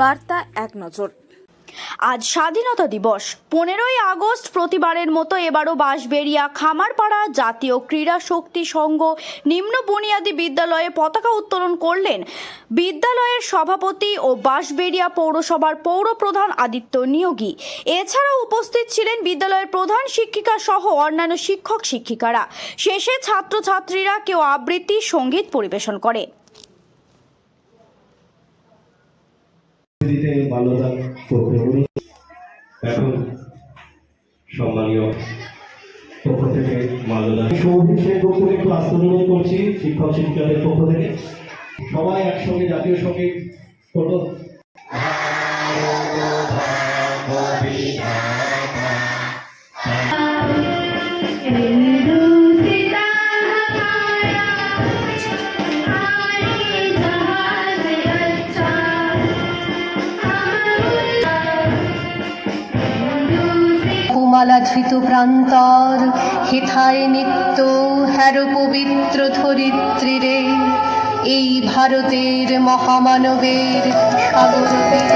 বার্তা এক নজর। আজ স্বাধীনতা দিবস 15ই আগস্ট। প্রতিবারের মতো এবারও বাঁশবেড়িয়া খামারপাড়া জাতীয় ক্রীড়া শক্তি সংঘ নিম্ন বুনিয়াদী বিদ্যালয়ে পতাকা উত্তোলন করলেন বিদ্যালয়ের সভাপতি ও বাঁশবেড়িয়া পৌরসভার পৌরপ্রধান আদিত্য নিয়োগী। এছাড়াও উপস্থিত ছিলেন বিদ্যালয়ের প্রধান শিক্ষিকা সহ অন্যান্য শিক্ষক শিক্ষিকারা। শেষে ছাত্রছাত্রীরা কেউ আবৃত্তি সঙ্গীত পরিবেশন করে। এখন সম্মানীয় পক্ষ থেকে মাল্যদান সৌভিষের পক্ষ থেকে একটু আস্তরণ করছি শিক্ষক শিক্ষিকাদের পক্ষ থেকে সবাই একসঙ্গে জাতীয় সঙ্গীত করো। মালা ধৃত প্রান্তর হেথায় নিত্য হ্যারো পবিত্র ধরিত্রীরে এই ভারতের মহামানবের সাগর